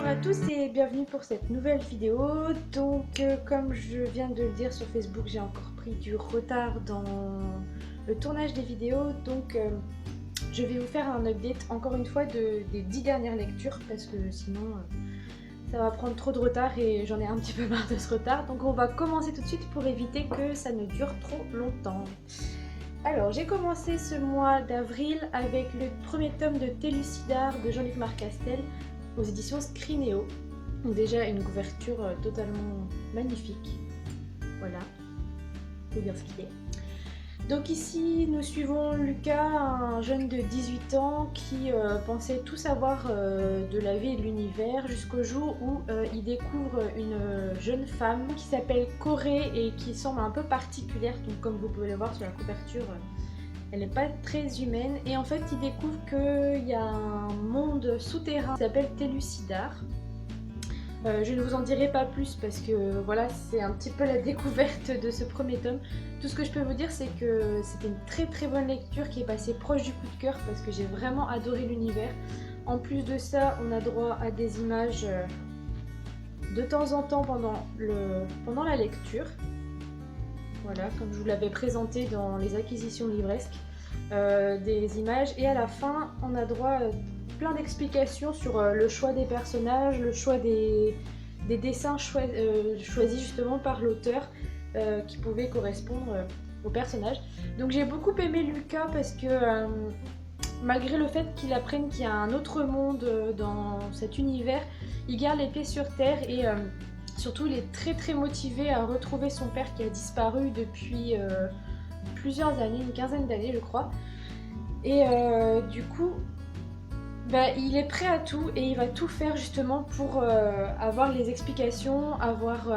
Bonjour à tous et bienvenue pour cette nouvelle vidéo. Donc comme je viens de le dire sur Facebook, j'ai encore pris du retard dans le tournage des vidéos. Donc je vais vous faire un update encore une fois des 10 dernières lectures parce que sinon ça va prendre trop de retard et j'en ai un petit peu marre de ce retard. Donc on va commencer tout de suite pour éviter que ça ne dure trop longtemps. Alors j'ai commencé ce mois d'avril avec le premier tome de Télucidar de Jean-Luc Marcastel aux éditions Scrinéo. Donc déjà une couverture totalement magnifique. Voilà, c'est bien ce qu'il est. Donc ici nous suivons Lucas, un jeune de 18 ans qui pensait tout savoir de la vie et de l'univers jusqu'au jour où il découvre une jeune femme qui s'appelle Corée et qui semble un peu particulière. Donc comme vous pouvez le voir sur la couverture, elle n'est pas très humaine et en fait il découvre qu'il y a un monde souterrain qui s'appelle Télucidar. Je ne vous en dirai pas plus parce que voilà, c'est un petit peu la découverte de ce premier tome. Tout ce que je peux vous dire, c'est que c'était une très très bonne lecture qui est passée proche du coup de cœur parce que j'ai vraiment adoré l'univers. En plus de ça, on a droit à des images de temps en temps pendant la lecture. Voilà, comme je vous l'avais présenté dans les acquisitions livresques, des images. Et à la fin, on a droit à plein d'explications sur le choix des personnages, le choix des dessins choisis justement par l'auteur qui pouvaient correspondre aux personnages. Donc j'ai beaucoup aimé Lucas parce que malgré le fait qu'il apprenne qu'il y a un autre monde dans cet univers, il garde les pieds sur terre et surtout il est très très motivé à retrouver son père qui a disparu depuis plusieurs années, une quinzaine d'années je crois. Et du coup, il est prêt à tout et il va tout faire justement pour avoir les explications, avoir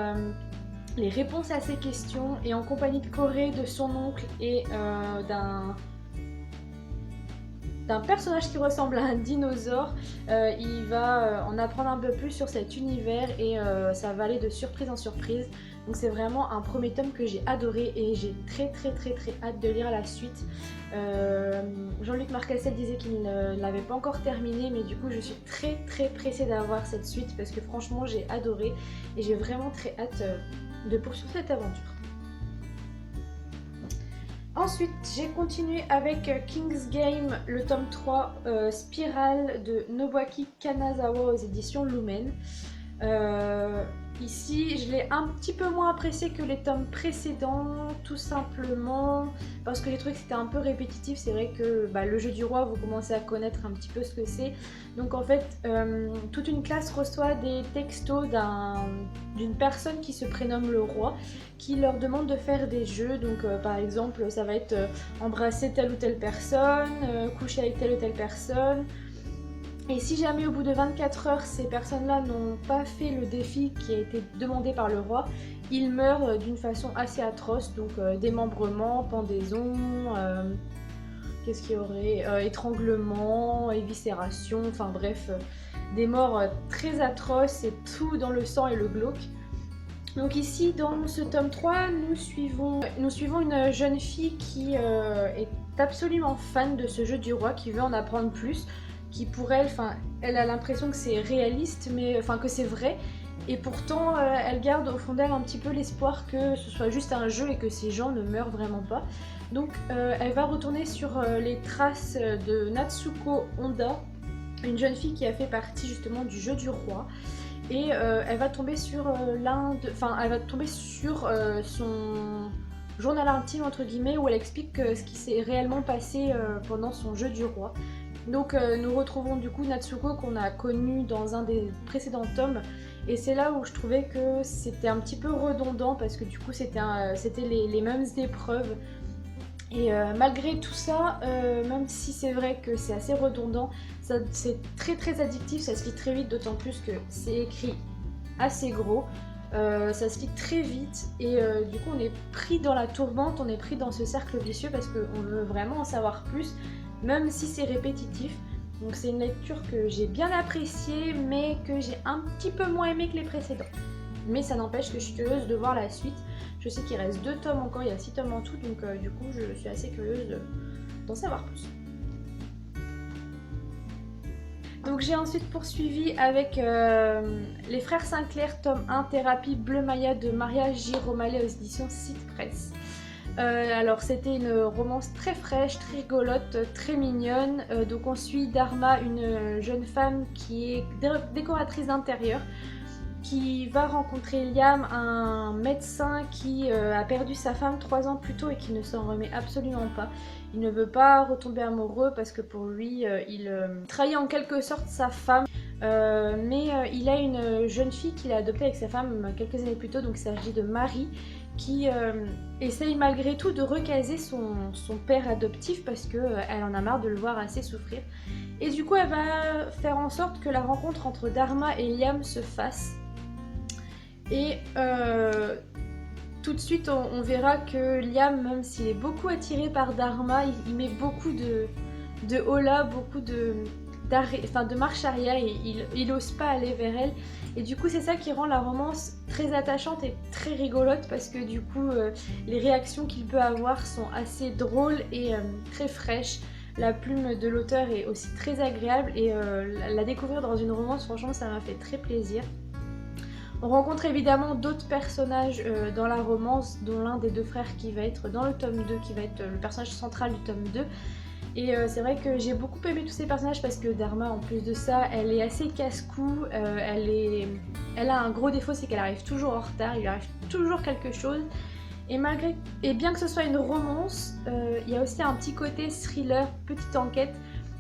les réponses à ses questions et en compagnie de Corée, de son oncle et d'un personnage qui ressemble à un dinosaure, il va en apprendre un peu plus sur cet univers et ça va aller de surprise en surprise. Donc c'est vraiment un premier tome que j'ai adoré et j'ai très hâte de lire la suite. Jean-Luc Marcastel disait qu'il ne l'avait pas encore terminé, mais du coup je suis très pressée d'avoir cette suite parce que franchement j'ai adoré et j'ai vraiment très hâte de poursuivre cette aventure. Ensuite, j'ai continué avec King's Game, le tome 3, Spirale de Nobuaki Kanazawa aux éditions Lumen. Ici, je l'ai un petit peu moins apprécié que les tomes précédents, tout simplement parce que j'ai trouvé que c'était un peu répétitif. C'est vrai que le jeu du roi, vous commencez à connaître un petit peu ce que c'est. Donc en fait, toute une classe reçoit des textos d'une personne qui se prénomme le roi, qui leur demande de faire des jeux. Donc par exemple, ça va être embrasser telle ou telle personne, coucher avec telle ou telle personne. Et si jamais au bout de 24 heures, ces personnes-là n'ont pas fait le défi qui a été demandé par le roi, ils meurent d'une façon assez atroce, donc démembrement, pendaison, qu'est-ce qu'il y aurait, étranglement, éviscération, enfin bref, des morts très atroces et tout dans le sang et le glauque. Donc ici, dans ce tome 3, nous suivons une jeune fille qui est absolument fan de ce jeu du roi, qui veut en apprendre plus, qui pour elle, elle a l'impression que c'est réaliste, mais que c'est vrai, et pourtant elle garde au fond d'elle un petit peu l'espoir que ce soit juste un jeu et que ces gens ne meurent vraiment pas. Donc elle va retourner sur les traces de Natsuko Honda, une jeune fille qui a fait partie justement du jeu du roi, et elle va tomber sur son journal intime entre guillemets où elle explique ce qui s'est réellement passé pendant son jeu du roi. Donc nous retrouvons du coup Natsuko qu'on a connu dans un des précédents tomes et c'est là où je trouvais que c'était un petit peu redondant parce que du coup c'était les mêmes épreuves et malgré tout ça, même si c'est vrai que c'est assez redondant, c'est très addictif, ça se lit très vite, d'autant plus que c'est écrit assez gros. Ça se lit très vite et du coup on est pris dans la tourmente, on est pris dans ce cercle vicieux parce qu'on veut vraiment en savoir plus, même si c'est répétitif. Donc c'est une lecture que j'ai bien appréciée mais que j'ai un petit peu moins aimée que les précédents. Mais ça n'empêche que je suis curieuse de voir la suite. Je sais qu'il reste 2 tomes encore, il y a 6 tomes en tout, donc du coup je suis assez curieuse d'en savoir plus. Donc j'ai ensuite poursuivi avec Les Frères Sinclair, tome 1, Thérapie Bleu Maya de Maria J. Romalet aux éditions Cite Presse. Alors c'était une romance très fraîche, très rigolote, très mignonne. Donc on suit Dharma, une jeune femme qui est décoratrice d'intérieur, qui va rencontrer Liam, un médecin qui a perdu sa femme 3 ans plus tôt et qui ne s'en remet absolument pas. Il ne veut pas retomber amoureux parce que pour lui, il trahit en quelque sorte sa femme. Mais il a une jeune fille qu'il a adoptée avec sa femme quelques années plus tôt, donc il s'agit de Marie, qui essaye malgré tout de recaser son père adoptif parce qu'elle en a marre de le voir assez souffrir. Et du coup, elle va faire en sorte que la rencontre entre Dharma et Liam se fasse. Et tout de suite, on verra que Liam, même s'il est beaucoup attiré par Dharma, il met beaucoup de hola, beaucoup de marche arrière, et il n'ose pas aller vers elle. Et du coup, c'est ça qui rend la romance très attachante et très rigolote, parce que du coup, les réactions qu'il peut avoir sont assez drôles et très fraîches. La plume de l'auteur est aussi très agréable, et la découvrir dans une romance, franchement, ça m'a fait très plaisir. On rencontre évidemment d'autres personnages dans la romance, dont l'un des deux frères qui va être dans le tome 2, qui va être le personnage central du tome 2. Et c'est vrai que j'ai beaucoup aimé tous ces personnages parce que Dharma, en plus de ça, elle est assez casse-cou, elle a un gros défaut, c'est qu'elle arrive toujours en retard, il lui arrive toujours quelque chose. Et bien que ce soit une romance, il y a aussi un petit côté thriller, petite enquête,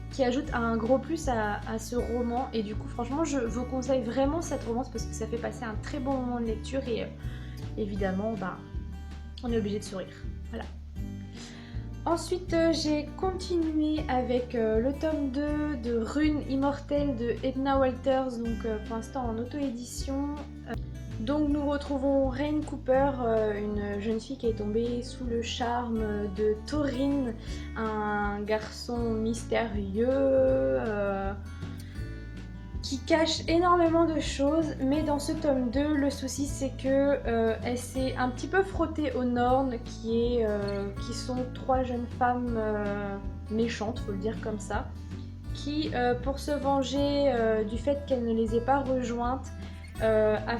qui ajoute un gros plus à ce roman. Et du coup, franchement, je vous conseille vraiment cette romance parce que ça fait passer un très bon moment de lecture et évidemment, on est obligé de sourire. Voilà. Ensuite, j'ai continué avec le tome 2 de Rune Immortelle de Edna Walters, donc pour l'instant en auto-édition. Donc nous retrouvons Rain Cooper, une jeune fille qui est tombée sous le charme de Thorin, un garçon mystérieux qui cache énormément de choses. Mais dans ce tome 2, le souci c'est que elle s'est un petit peu frottée aux Nornes, qui sont 3 jeunes femmes méchantes, faut le dire comme ça, qui pour se venger du fait qu'elle ne les ait pas rejointes, a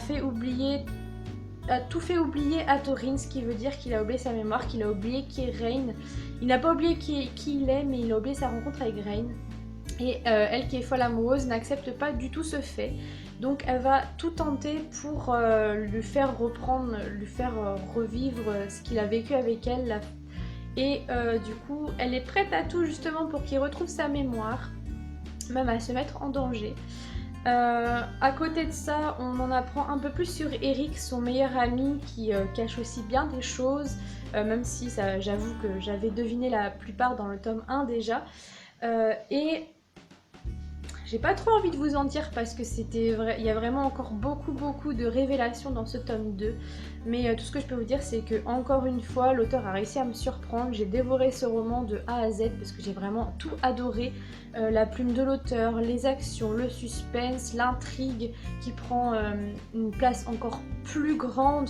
tout fait oublier à Thorin, ce qui veut dire qu'il a oublié sa mémoire, qu'il a oublié qui est Rain. Il n'a pas oublié qui il est, mais il a oublié sa rencontre avec Rain. Et elle, qui est folle amoureuse, n'accepte pas du tout ce fait. Donc elle va tout tenter pour lui faire reprendre, lui faire revivre ce qu'il a vécu avec elle. Et du coup, elle est prête à tout justement pour qu'il retrouve sa mémoire, même à se mettre en danger. À côté de ça, on en apprend un peu plus sur Eric, son meilleur ami, qui cache aussi bien des choses, même si j'avoue que j'avais deviné la plupart dans le tome 1 déjà. Et j'ai pas trop envie de vous en dire parce que il y a vraiment encore beaucoup de révélations dans ce tome 2. Mais tout ce que je peux vous dire, c'est que encore une fois, l'auteur a réussi à me surprendre. J'ai dévoré ce roman de A à Z parce que j'ai vraiment tout adoré. La plume de l'auteur, les actions, le suspense, l'intrigue qui prend une place encore plus grande,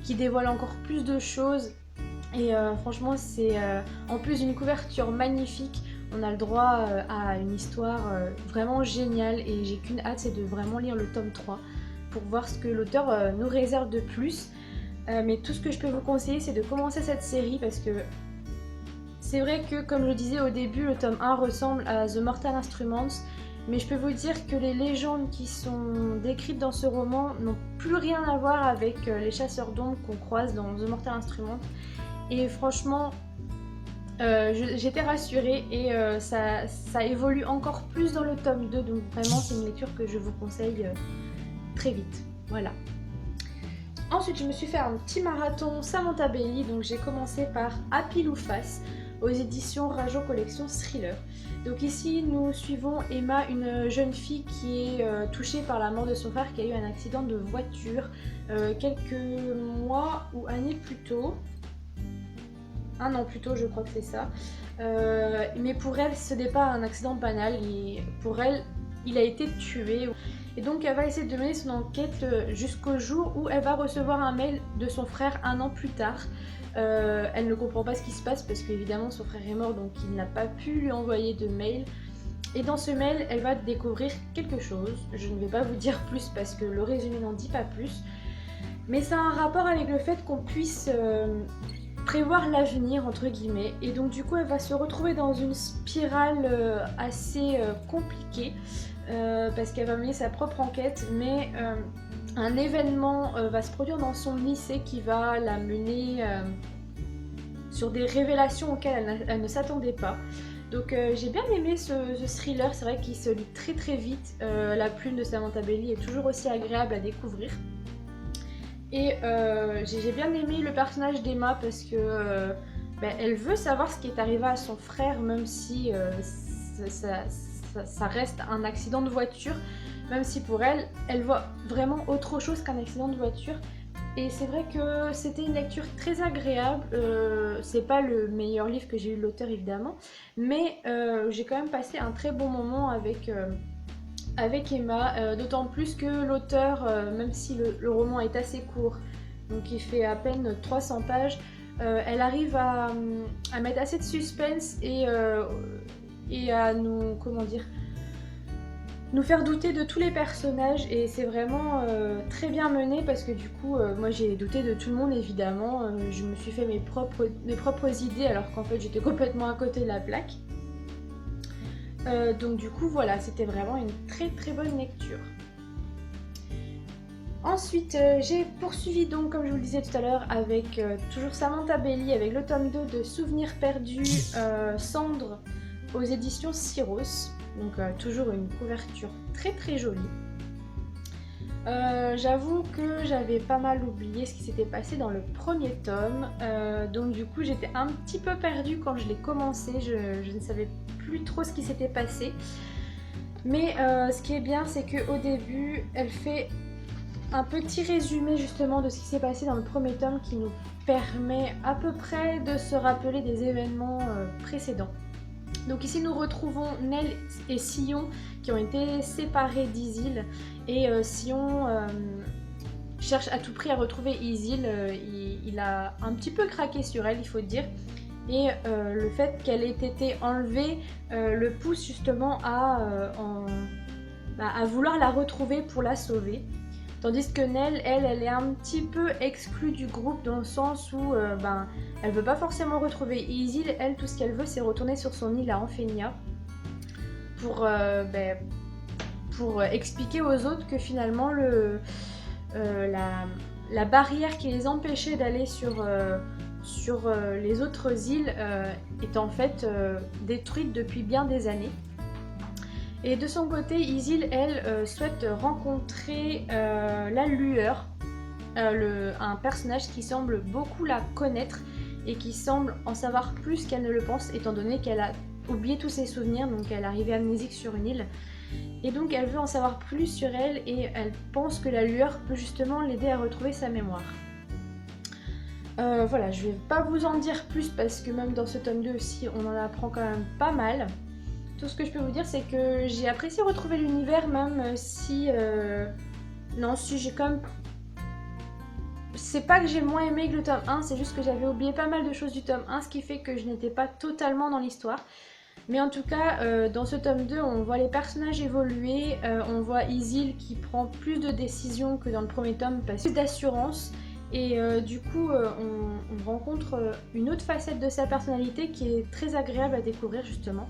qui dévoile encore plus de choses. Et franchement, c'est en plus d'une couverture magnifique. On a le droit à une histoire vraiment géniale et j'ai qu'une hâte, c'est de vraiment lire le tome 3 pour voir ce que l'auteur nous réserve de plus. Mais tout ce que je peux vous conseiller, c'est de commencer cette série parce que c'est vrai que, comme je disais au début, le tome 1 ressemble à The Mortal Instruments, mais je peux vous dire que les légendes qui sont décrites dans ce roman n'ont plus rien à voir avec les chasseurs d'ombres qu'on croise dans The Mortal Instruments. Et franchement, j'étais rassurée et ça évolue encore plus dans le tome 2, donc vraiment c'est une lecture que je vous conseille très vite. Voilà. Ensuite, je me suis fait un petit marathon Samantha Bailey, donc j'ai commencé par À pile ou face aux éditions Rajo Collection Thriller. Donc ici, nous suivons Emma, une jeune fille qui est touchée par la mort de son frère qui a eu un accident de voiture quelques mois ou années plus tôt. Un an plus tôt, je crois que c'est ça. Mais pour elle, ce n'est pas un accident banal. Pour elle, il a été tué. Et donc, elle va essayer de mener son enquête jusqu'au jour où elle va recevoir un mail de son frère 1 an plus tard. Elle ne comprend pas ce qui se passe parce qu'évidemment, son frère est mort, donc il n'a pas pu lui envoyer de mail. Et dans ce mail, elle va découvrir quelque chose. Je ne vais pas vous dire plus parce que le résumé n'en dit pas plus. Mais ça a un rapport avec le fait qu'on puisse prévoir l'avenir, entre guillemets. Et donc du coup, elle va se retrouver dans une spirale assez compliquée parce qu'elle va mener sa propre enquête. Mais un événement va se produire dans son lycée qui va la mener sur des révélations auxquelles elle ne s'attendait pas. Donc j'ai bien aimé ce thriller, c'est vrai qu'il se lit très très vite. La plume de Samantha Bailey est toujours aussi agréable à découvrir. Et j'ai bien aimé le personnage d'Emma parce que elle veut savoir ce qui est arrivé à son frère, même si ça reste un accident de voiture, même si pour elle, elle voit vraiment autre chose qu'un accident de voiture. Et c'est vrai que c'était une lecture très agréable. C'est pas le meilleur livre que j'ai eu de l'auteur évidemment, mais j'ai quand même passé un très bon moment avec Emma, d'autant plus que l'auteur, même si le roman est assez court, donc il fait à peine 300 pages, elle arrive à mettre assez de suspense et à nous, comment dire, nous faire douter de tous les personnages, et c'est vraiment très bien mené parce que du coup moi j'ai douté de tout le monde évidemment. Je me suis fait mes propres idées alors qu'en fait j'étais complètement à côté de la plaque. Donc du coup voilà, c'était vraiment une très très bonne lecture. Ensuite j'ai poursuivi donc, comme je vous le disais tout à l'heure, avec toujours Samantha Bailey avec le tome 2 de Souvenirs perdus, Cendres, aux éditions Syros. Donc toujours une couverture très très jolie. J'avoue que j'avais pas mal oublié ce qui s'était passé dans le premier tome, donc du coup j'étais un petit peu perdue quand je l'ai commencé, je ne savais plus trop ce qui s'était passé. Mais ce qui est bien, c'est qu'au début elle fait un petit résumé justement de ce qui s'est passé dans le premier tome qui nous permet à peu près de se rappeler des événements précédents. Donc ici nous retrouvons Nell et Sillon qui ont été séparés d'Isil, et Sillon cherche à tout prix à retrouver Isil. Il a un petit peu craqué sur elle, il faut dire, et le fait qu'elle ait été enlevée le pousse justement à vouloir la retrouver pour la sauver. Tandis que Nell, elle est un petit peu exclue du groupe dans le sens où elle veut pas forcément retrouver Isil. Elle, tout ce qu'elle veut, c'est retourner sur son île à Anfenia pour expliquer aux autres que finalement la barrière qui les empêchait d'aller sur les autres îles est en fait détruite depuis bien des années. Et de son côté, Isil, elle, souhaite rencontrer la Lueur, un personnage qui semble beaucoup la connaître et qui semble en savoir plus qu'elle ne le pense, étant donné qu'elle a oublié tous ses souvenirs, donc elle est arrivée amnésique sur une île. Et donc elle veut en savoir plus sur elle, et elle pense que la Lueur peut justement l'aider à retrouver sa mémoire. Voilà, je vais pas vous en dire plus parce que même dans ce tome 2 aussi, on en apprend quand même pas mal. Tout ce que je peux vous dire, c'est que j'ai apprécié retrouver l'univers, même si... Non, si j'ai quand même... C'est pas que j'ai moins aimé que le tome 1, c'est juste que j'avais oublié pas mal de choses du tome 1, ce qui fait que je n'étais pas totalement dans l'histoire. Mais en tout cas, dans ce tome 2, on voit les personnages évoluer, on voit Isil qui prend plus de décisions que dans le premier tome, parce que plus d'assurance. Et du coup, on rencontre une autre facette de sa personnalité qui est très agréable à découvrir justement.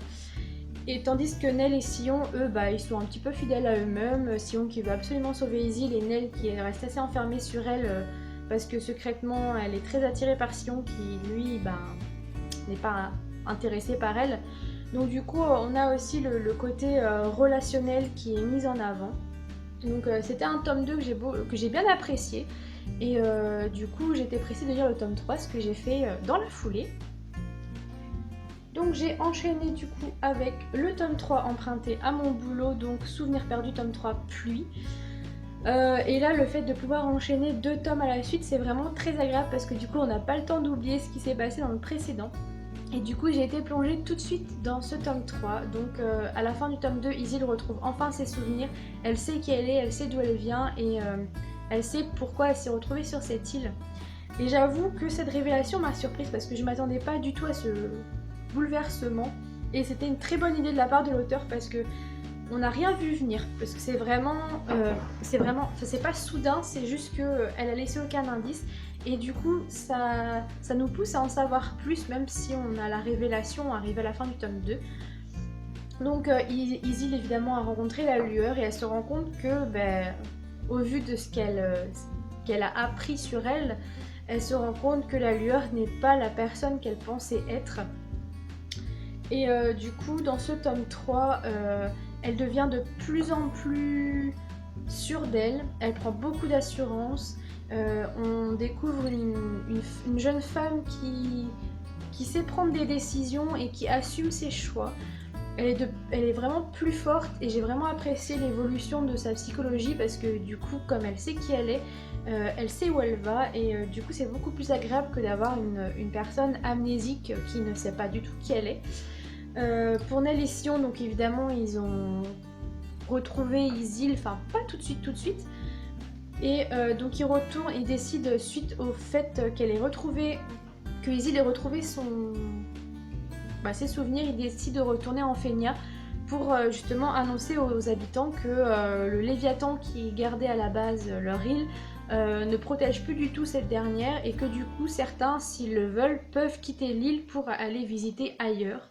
Et tandis que Nell et Sillon, eux, ils sont un petit peu fidèles à eux-mêmes. Sillon qui veut absolument sauver Isil, et Nell qui reste assez enfermée sur elle parce que secrètement elle est très attirée par Sillon qui lui n'est pas intéressé par elle. Donc du coup on a aussi le côté relationnel qui est mis en avant. Donc c'était un tome 2 que j'ai bien apprécié, et du coup j'étais pressée de lire le tome 3, ce que j'ai fait dans la foulée. Donc j'ai enchaîné du coup avec le tome 3 emprunté à mon boulot, donc Souvenirs perdus tome 3 Pluie. Et là le fait de pouvoir enchaîner 2 tomes à la suite, c'est vraiment très agréable parce que du coup on n'a pas le temps d'oublier ce qui s'est passé dans le précédent. Et du coup j'ai été plongée tout de suite dans ce tome 3. Donc à la fin du tome 2, Isil retrouve enfin ses souvenirs, elle sait qui elle est, elle sait d'où elle vient, et elle sait pourquoi elle s'est retrouvée sur cette île. Et j'avoue que cette révélation m'a surprise parce que je m'attendais pas du tout à ce bouleversement. Et c'était une très bonne idée de la part de l'auteur parce que on n'a rien vu venir, parce que c'est vraiment, c'est pas soudain, c'est juste que elle a laissé aucun indice, et du coup ça nous pousse à en savoir plus, même si on a la révélation arrivée à la fin du tome 2. Donc Isil évidemment a rencontré la lueur et elle se rend compte que, au vu de ce qu'elle a appris sur elle, elle se rend compte que la lueur n'est pas la personne qu'elle pensait être. Et du coup dans ce tome 3, elle devient de plus en plus sûre d'elle, elle prend beaucoup d'assurance. On découvre une jeune femme qui sait prendre des décisions et qui assume ses choix. Elle est vraiment plus forte et j'ai vraiment apprécié l'évolution de sa psychologie parce que du coup, comme elle sait qui elle est, elle sait où elle va et du coup c'est beaucoup plus agréable que d'avoir une personne amnésique qui ne sait pas du tout qui elle est. Pour Nell et Sion, donc évidemment ils ont retrouvé Isil, enfin pas tout de suite, et donc ils retournent et décident suite au fait qu'elle ait retrouvé, que Isil ait retrouvé ses souvenirs, ils décident de retourner en Fenia pour justement annoncer aux habitants que le Léviathan qui gardait à la base leur île ne protège plus du tout cette dernière et que du coup certains, s'ils le veulent, peuvent quitter l'île pour aller visiter ailleurs.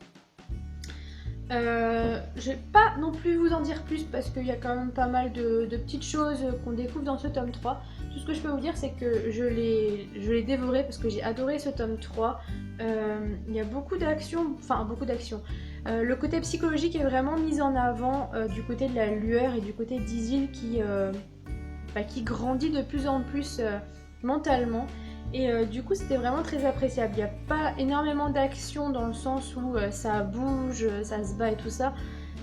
Je vais pas non plus vous en dire plus parce qu'il y a quand même pas mal de petites choses qu'on découvre dans ce tome 3. Tout ce que je peux vous dire c'est que je l'ai dévoré parce que j'ai adoré ce tome 3. Il y a beaucoup d'action, le côté psychologique est vraiment mis en avant du côté de la lueur et du côté d'Isil qui grandit de plus en plus mentalement. Et du coup c'était vraiment très appréciable. Il n'y a pas énormément d'action dans le sens où ça bouge, ça se bat et tout ça.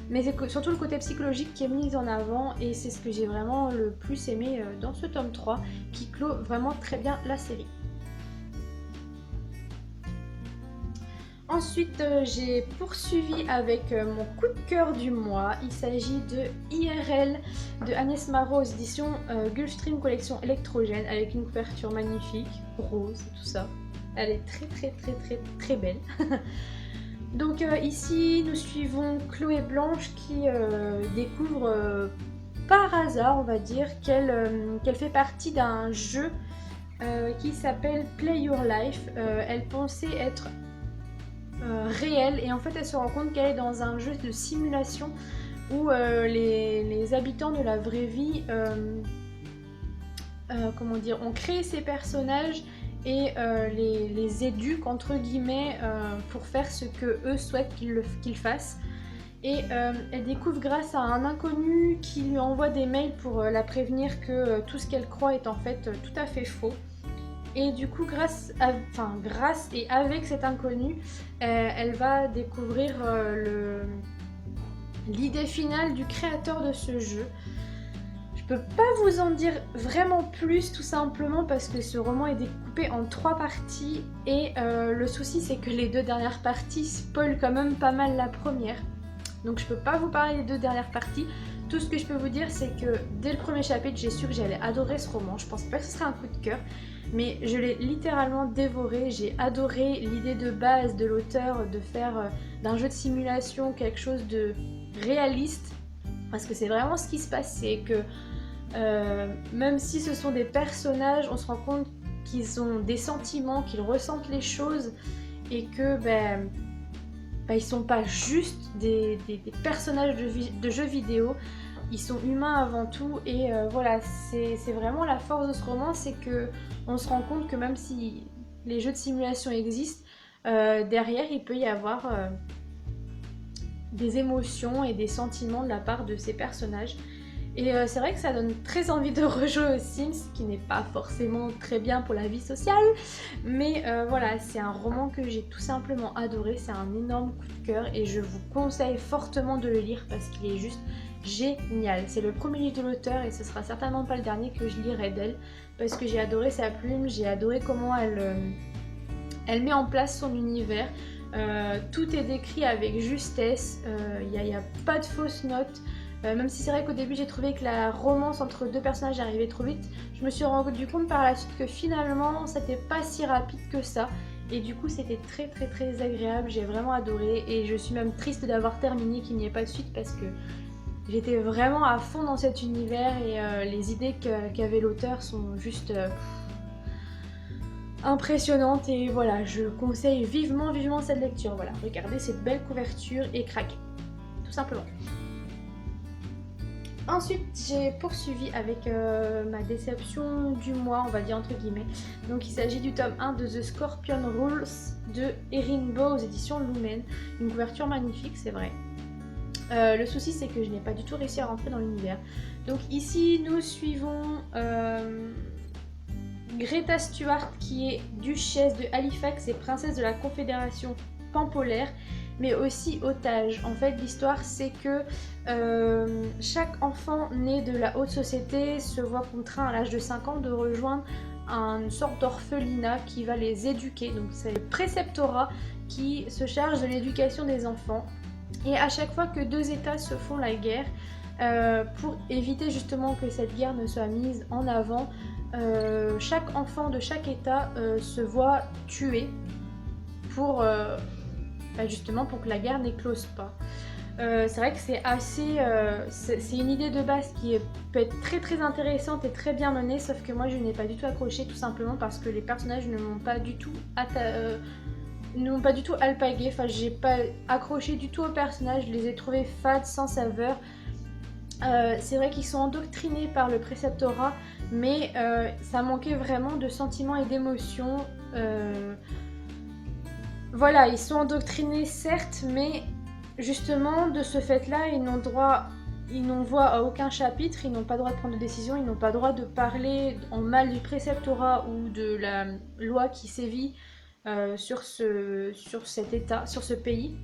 Mais c'est surtout le côté psychologique qui est mis en avant et c'est ce que j'ai vraiment le plus aimé dans ce tome 3 qui clôt vraiment très bien la série. Ensuite, j'ai poursuivi avec mon coup de cœur du mois. Il s'agit de IRL de Agnès Marot aux éditions Gulfstream collection électrogène avec une couverture magnifique, rose et tout ça. Elle est très belle. Donc ici, nous suivons Chloé Blanche qui découvre par hasard, on va dire, qu'elle fait partie d'un jeu qui s'appelle Play Your Life. Elle pensait être réelle et en fait elle se rend compte qu'elle est dans un jeu de simulation où les habitants de la vraie vie ont créé ces personnages et les éduquent entre guillemets pour faire ce que eux souhaitent qu'ils fassent. Et elle découvre grâce à un inconnu qui lui envoie des mails pour la prévenir que tout ce qu'elle croit est en fait tout à fait faux. Et du coup, grâce et avec cet inconnu, elle va découvrir l'idée finale du créateur de ce jeu. Je peux pas vous en dire vraiment plus, tout simplement parce que ce roman est découpé en 3 parties et le souci c'est que les 2 dernières parties spoilent quand même pas mal la première. Donc je peux pas vous parler des 2 dernières parties. Tout ce que je peux vous dire c'est que dès le premier chapitre j'ai su que j'allais adorer ce roman. Je pensais pas que ce serait un coup de cœur, mais je l'ai littéralement dévoré. J'ai adoré l'idée de base de l'auteur de faire d'un jeu de simulation quelque chose de réaliste, parce que c'est vraiment ce qui se passe, c'est que même si ce sont des personnages, on se rend compte qu'ils ont des sentiments, qu'ils ressentent les choses et que ils sont pas juste des personnages de jeux vidéo, ils sont humains avant tout. Et voilà, c'est vraiment la force de ce roman, c'est que on se rend compte que même si les jeux de simulation existent, derrière il peut y avoir des émotions et des sentiments de la part de ces personnages. Et c'est vrai que ça donne très envie de rejouer aux Sims, ce qui n'est pas forcément très bien pour la vie sociale. Mais voilà, c'est un roman que j'ai tout simplement adoré, c'est un énorme coup de cœur et je vous conseille fortement de le lire parce qu'il est juste génial. C'est le premier livre de l'auteur et ce sera certainement pas le dernier que je lirai d'elle parce que j'ai adoré sa plume, j'ai adoré comment elle met en place son univers. Tout est décrit avec justesse, il n'y a pas de fausses notes. Même si c'est vrai qu'au début j'ai trouvé que la romance entre 2 personnages arrivait trop vite, je me suis rendu compte par la suite que finalement c'était pas si rapide que ça Et du coup c'était très agréable, j'ai vraiment adoré et je suis même triste d'avoir terminé, qu'il n'y ait pas de suite parce que j'étais vraiment à fond dans cet univers et les idées qu'avait l'auteur sont juste impressionnantes et voilà, je conseille vivement cette lecture. Voilà, regardez cette belle couverture et craquez, tout simplement. Ensuite, j'ai poursuivi avec ma déception du mois, on va dire entre guillemets. Donc il s'agit du tome 1 de The Scorpion Rules de Erin Bow aux éditions Lumen. Une couverture magnifique, c'est vrai. Le souci, c'est que je n'ai pas du tout réussi à rentrer dans l'univers. Donc ici, nous suivons Greta Stewart, qui est duchesse de Halifax et princesse de la Confédération Pampolaire, mais aussi otage. En fait, l'histoire, c'est que chaque enfant né de la haute société se voit contraint à l'âge de 5 ans de rejoindre une sorte d'orphelinat qui va les éduquer. Donc c'est le préceptorat qui se charge de l'éducation des enfants. Et à chaque fois que deux États se font la guerre, pour éviter justement que cette guerre ne soit mise en avant, chaque enfant de chaque État se voit tué pour justement pour que la guerre n'éclose pas. C'est vrai que c'est assez, c'est une idée de base qui peut être très intéressante et très bien menée, sauf que moi je n'ai pas du tout accroché, tout simplement parce que les personnages ne m'ont pas du tout alpagué. Enfin, j'ai pas accroché du tout aux personnages, je les ai trouvés fades, sans saveur. C'est vrai qu'ils sont endoctrinés par le préceptorat, mais ça manquait vraiment de sentiments et d'émotions. Voilà, ils sont endoctrinés certes, mais justement de ce fait-là, ils n'ont voix à aucun chapitre, ils n'ont pas le droit de prendre de décision, ils n'ont pas le droit de parler en mal du préceptorat ou de la loi qui sévit sur cet état, sur ce pays.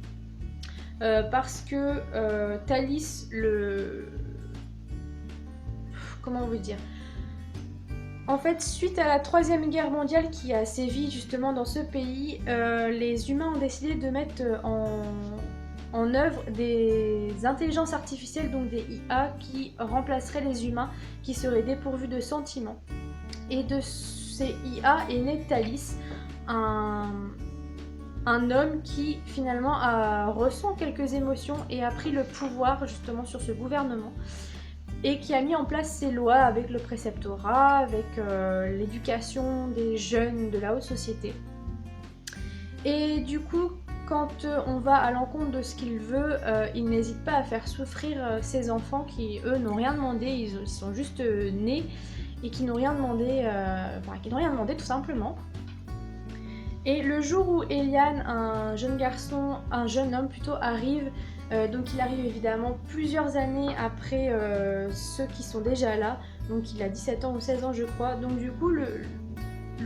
Parce que Thalys, comment vous dire, en fait, suite à la Troisième Guerre mondiale qui a sévi justement dans ce pays, les humains ont décidé de mettre en œuvre des intelligences artificielles, donc des IA, qui remplaceraient les humains, qui seraient dépourvus de sentiments. Et de ces IA est né Thalys, un homme qui finalement ressent quelques émotions et a pris le pouvoir justement sur ce gouvernement et qui a mis en place ses lois avec le préceptorat, avec l'éducation des jeunes de la haute société. Et du coup, quand on va à l'encontre de ce qu'il veut, il n'hésite pas à faire souffrir ses enfants qui, eux, n'ont rien demandé, ils sont juste nés et qui n'ont rien demandé, tout simplement. Et le jour où Elian, un jeune homme plutôt, arrive, donc il arrive évidemment plusieurs années après ceux qui sont déjà là, donc il a 17 ans ou 16 ans je crois, donc du coup le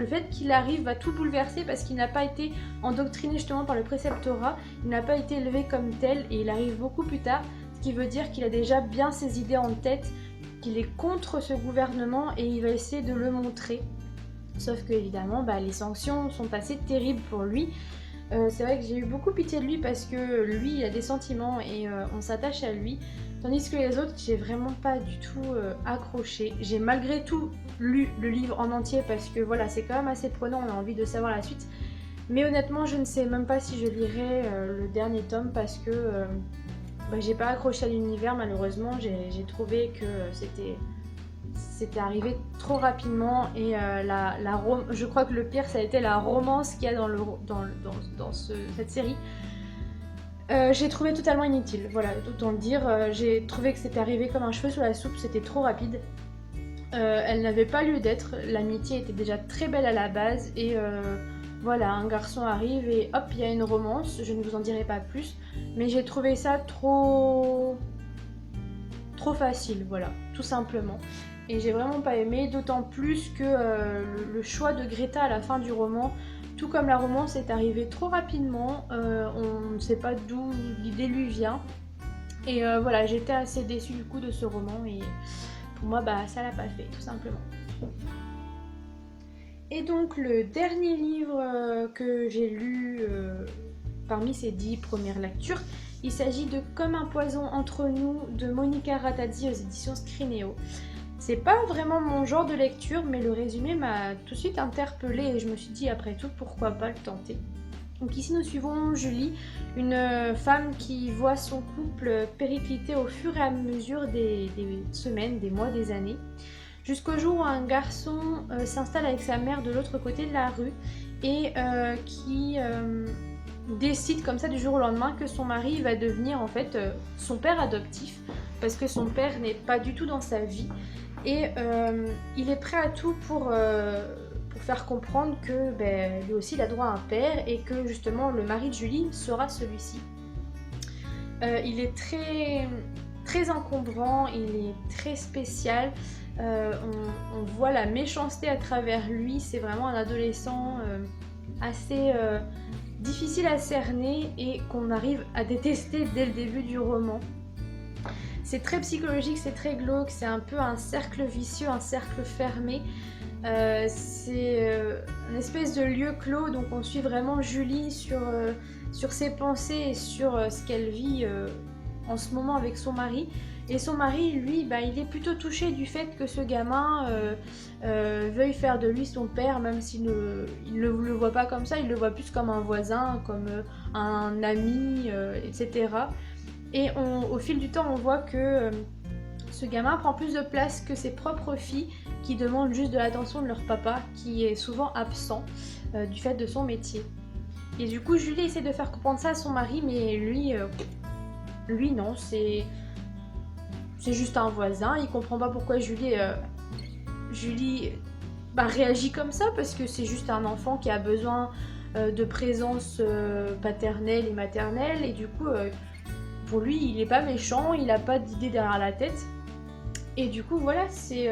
fait qu'il arrive va tout bouleverser parce qu'il n'a pas été endoctriné justement par le préceptorat, il n'a pas été élevé comme tel et il arrive beaucoup plus tard, ce qui veut dire qu'il a déjà bien ses idées en tête, qu'il est contre ce gouvernement et il va essayer de le montrer. Sauf que évidemment les sanctions sont assez terribles pour lui. C'est vrai que j'ai eu beaucoup pitié de lui parce que lui il a des sentiments et on s'attache à lui. Tandis que les autres, j'ai vraiment pas du tout accroché. J'ai malgré tout lu le livre en entier parce que voilà, c'est quand même assez prenant, on a envie de savoir la suite. Mais honnêtement, je ne sais même pas si je lirai le dernier tome parce que j'ai pas accroché à l'univers malheureusement. J'ai trouvé que c'était arrivé trop rapidement et je crois que le pire ça a été la romance qu'il y a dans cette série. J'ai trouvé totalement inutile, voilà, autant le dire. J'ai trouvé que c'était arrivé comme un cheveu sur la soupe, c'était trop rapide. Elle n'avait pas lieu d'être, l'amitié était déjà très belle à la base et voilà, un garçon arrive et hop, il y a une romance, je ne vous en dirai pas plus, mais j'ai trouvé ça trop facile, voilà, tout simplement. Et j'ai vraiment pas aimé, d'autant plus que le choix de Greta à la fin du roman, tout comme la romance, est arrivé trop rapidement, on ne sait pas d'où l'idée lui vient. Et voilà, j'étais assez déçue du coup de ce roman et pour moi ça l'a pas fait, tout simplement. Et donc le dernier livre que j'ai lu parmi ces 10 premières lectures, il s'agit de Comme un poison entre nous de Monica Ratazzi aux éditions Scrinéo. C'est pas vraiment mon genre de lecture, mais le résumé m'a tout de suite interpellée et je me suis dit après tout pourquoi pas le tenter. Donc ici nous suivons Julie, une femme qui voit son couple péricliter au fur et à mesure des semaines, des mois, des années, jusqu'au jour où un garçon s'installe avec sa mère de l'autre côté de la rue et qui décide comme ça du jour au lendemain que son mari va devenir en fait son père adoptif parce que son père n'est pas du tout dans sa vie et il est prêt à tout pour faire comprendre que lui aussi il a droit à un père et que justement le mari de Julie sera celui-ci. Il est très encombrant, il est très spécial, on voit la méchanceté à travers lui, c'est vraiment un adolescent assez difficile à cerner et qu'on arrive à détester dès le début du roman. C'est très psychologique, c'est très glauque, c'est un peu un cercle vicieux, un cercle fermé. C'est une espèce de lieu clos, donc on suit vraiment Julie sur ses pensées et sur ce qu'elle vit en ce moment avec son mari. Et son mari, lui, il est plutôt touché du fait que ce gamin veuille faire de lui son père, même s'il ne le voit pas comme ça, il le voit plus comme un voisin, comme un ami, etc. Et au fil du temps, on voit que ce gamin prend plus de place que ses propres filles qui demandent juste de l'attention de leur papa, qui est souvent absent du fait de son métier. Et du coup, Julie essaie de faire comprendre ça à son mari, mais lui non, c'est juste un voisin. Il comprend pas pourquoi Julie réagit comme ça, parce que c'est juste un enfant qui a besoin de présence paternelle et maternelle, et du coup, pour lui, il est pas méchant, il a pas d'idée derrière la tête. Et du coup, voilà, c'est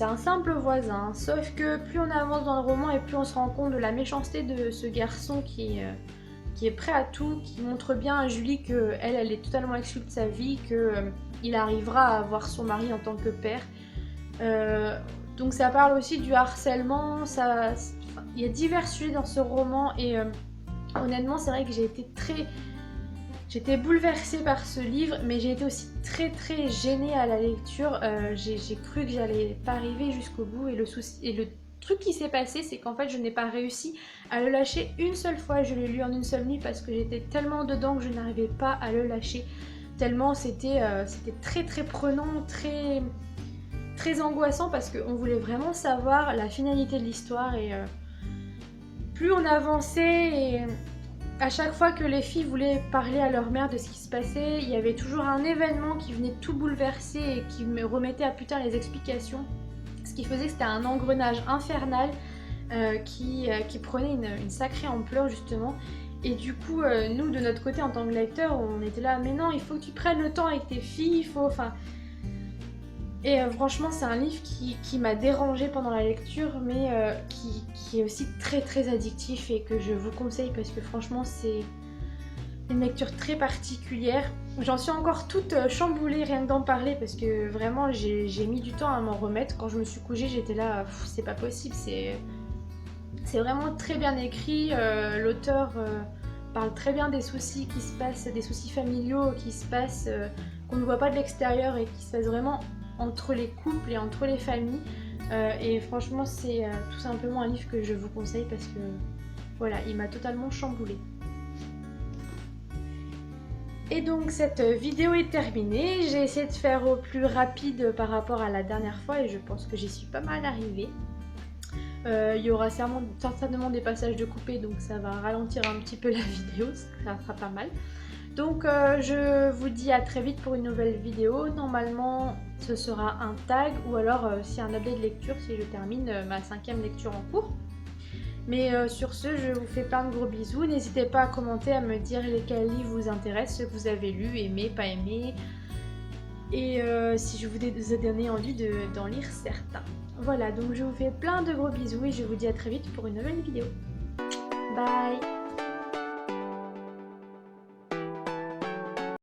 un simple voisin. Sauf que plus on avance dans le roman et plus on se rend compte de la méchanceté de ce garçon qui est prêt à tout, qui montre bien à Julie qu'elle est totalement exclue de sa vie, qu'il arrivera à avoir son mari en tant que père. Donc ça parle aussi du harcèlement, il y a divers sujets dans ce roman et honnêtement c'est vrai que j'étais bouleversée par ce livre, mais j'ai été aussi très gênée à la lecture. J'ai cru que j'allais pas arriver jusqu'au bout et le truc qui s'est passé, c'est qu'en fait je n'ai pas réussi à le lâcher une seule fois. Je l'ai lu en une seule nuit parce que j'étais tellement dedans que je n'arrivais pas à le lâcher. Tellement c'était très prenant, très angoissant parce qu'on voulait vraiment savoir la finalité de l'histoire et plus on avançait et à chaque fois que les filles voulaient parler à leur mère de ce qui se passait, il y avait toujours un événement qui venait tout bouleverser et qui me remettait à plus tard les explications. Ce qui faisait que c'était un engrenage infernal qui prenait une sacrée ampleur justement. Et du coup, nous de notre côté en tant que lecteurs, on était là, mais non, il faut que tu prennes le temps avec tes filles, il faut... Enfin... Et franchement, c'est un livre qui m'a dérangée pendant la lecture, mais qui est aussi très addictif et que je vous conseille parce que franchement, c'est une lecture très particulière. J'en suis encore toute chamboulée rien que d'en parler parce que vraiment, j'ai mis du temps à m'en remettre. Quand je me suis couchée, j'étais là, c'est pas possible, c'est vraiment très bien écrit. L'auteur parle très bien des soucis qui se passent, des soucis familiaux qui se passent, qu'on ne voit pas de l'extérieur et qui se passent vraiment entre les couples et entre les familles. Et franchement, c'est tout simplement un livre que je vous conseille parce que voilà, il m'a totalement chamboulée. Et donc cette vidéo est terminée. J'ai essayé de faire au plus rapide par rapport à la dernière fois et je pense que j'y suis pas mal arrivée. Il y aura certainement des passages de coupés, donc ça va ralentir un petit peu la vidéo, ça sera pas mal. Donc je vous dis à très vite pour une nouvelle vidéo. Normalement ce sera un tag ou alors si un update de lecture si je termine ma 5e lecture en cours. Mais sur ce, je vous fais plein de gros bisous. N'hésitez pas à commenter, à me dire lesquels livres vous intéressent, ceux que vous avez lus, aimés, pas aimés. Et si je vous ai donné envie d'en lire certains. Voilà, donc je vous fais plein de gros bisous et je vous dis à très vite pour une nouvelle vidéo. Bye!